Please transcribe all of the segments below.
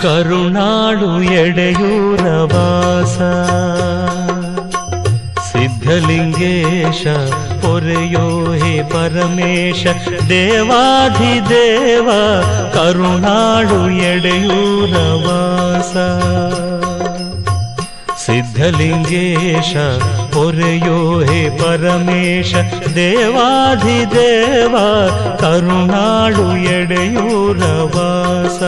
ಕರುಣಾಳು ಎಡೆಯೂರ ವಾಸ ಸಿದ್ಧಲಿಂಗೇಶ ಪೊರೆಯೋ ಹೇ ಪರಮೇಶ ದೇವಾಧಿದೇವ ಕರುಣಾಳು ಎಡೆಯೂರ ವಾಸ ಸಿದ್ಧಲಿಂಗೇಶ ಪೊರೆಯೋ ಹೇ ಪರಮೇಶ ದೇವಾಧಿದೇವ ಕರುಣಾಳು ಎಡೆಯೂರ ವಾಸ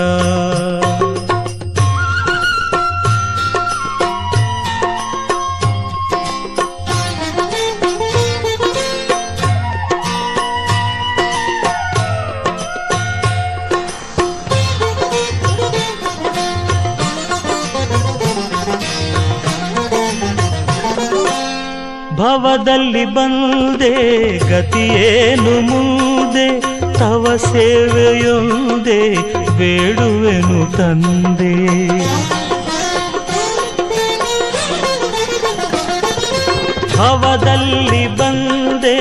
ಭವದಲ್ಲಿ ಬಂದೆ ಗತಿಯೇನು ಮುಂದೆ ತವ ಸೇವೆಯೊಂದೆ ಬೇಡುವೆನು ತಂದೆ ಭವದಲ್ಲಿ ಬಂದೆ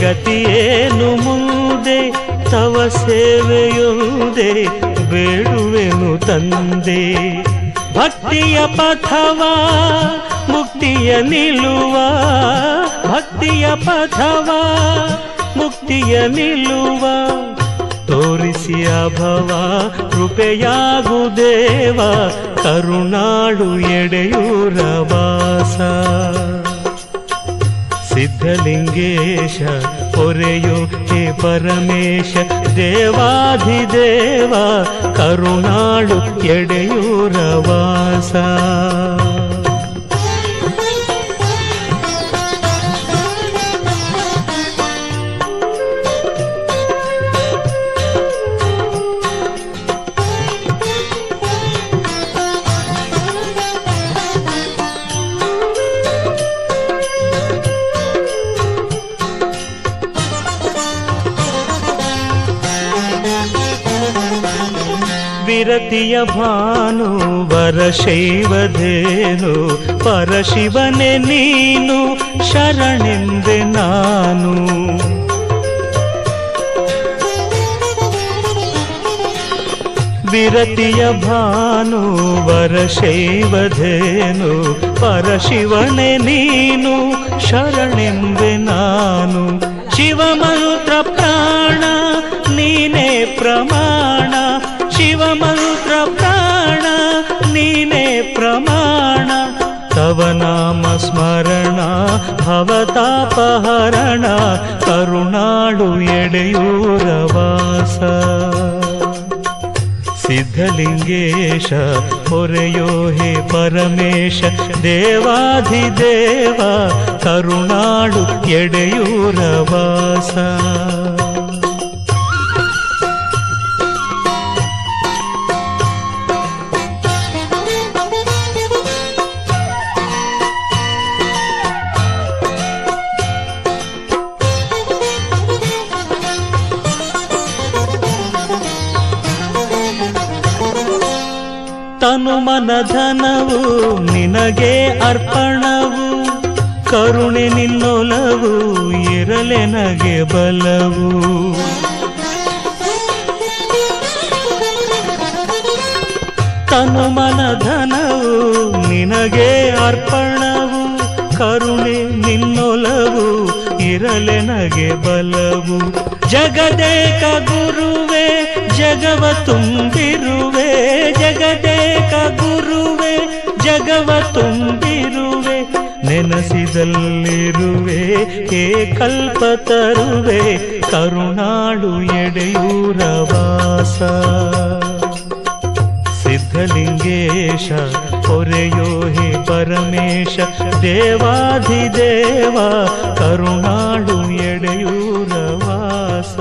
ಗತಿಯೇನು ಮುಂದೆ ತವ ಸೇವೆಯೊಂದೆ ಬೇಡುವೆನು ತಂದೆ ಭಕ್ತಿಯ ಪಥವಾ ಮುಕ್ತಿಯ ನಿಲ್ಲುವ ಭಕ್ತಿಯ ಪಥವಾ ಮುಕ್ತಿಯ ನಿಲ್ಲುವ ತೋರಿಸಿ ಅಭವ ಕೃಪೆಯಾಗು ದೇವ ಕರುಣಾಳು ಎಡೆಯೂರ ವಾಸ ಸಿದ್ಧಲಿಂಗೇಶ ಪೊರೆಯೋ ಹೇ ಪರಮೇಶ ದೇವಾಧಿದೇವ ಕರುಣಾಳು ಎಡೆಯೂರ ವಾಸ ವಿರತಿಯ ಭಾನು ವರಶೈವಧೇನು ಪರಶಿವನೇ ನೀನು ಶರಣೆಂದೆ ನಾನು ವಿರತಿಯ ಭಾನು ವರಶೈವಧೇನು ಪರಶಿವನೇ ನೀನು ಶರಣೆಂದೆ ನಾನು ಶಿವಮಂತ್ರ ಪ್ರಾಣ ನೀನೇ ಪ್ರಮಾಣ ಶಿವಮಂತ್ರ ಪ್ರಾಣ ನೀನೇ ಪ್ರಮಾಣ ತವ ನಾಮ ಸ್ಮರಣ ಭವತಾಪಹರಣ ಕರುಣಾಳು ಎಡೆಯೂರ ವಾಸ ಸಿದ್ಧಲಿಂಗೇಶ ಪೊರೆಯೋ ಹೇ ಪರಮೇಶ ದೇವಾಧಿದೇವ ಕರುಣಾಳು ಎಡೆಯೂರ ವಾಸ ತನು ಮನಧನವು ನಿನಗೆ ಅರ್ಪಣವು ಕರುಣೆ ನಿನ್ನೊಲವು ಇರಲೆನಗೆ ಬಲವು ತನು ಮನಧನವು ನಿನಗೆ ಅರ್ಪಣವು ಕರುಣೆ ನಿನ್ನೊಲವು ಇರಲೆನಗೆ ಬಲವು ಜಗದೇಕ ಗುರುವೆ ಜಗವ ತುಂಬಿರುವೆ ಜಗದೇಕ ಗುರುವೆ ಜಗವ ತುಂಬಿರುವೆ ನೆನಸಿದಲ್ಲಿರುವೆ ಹೇ ಕಲ್ಪ ತರುವೆ ಕರುಣಾಳು ಎಡೆಯೂರ ವಾಸ ಸಿದ್ಧಲಿಂಗೇಶ ಪೊರೆಯೋ ಹೇ ಪರಮೇಶ ದೇವಾಧಿದೇವ ಕರುಣಾಳು ಎಡೆಯೂರ ವಾಸ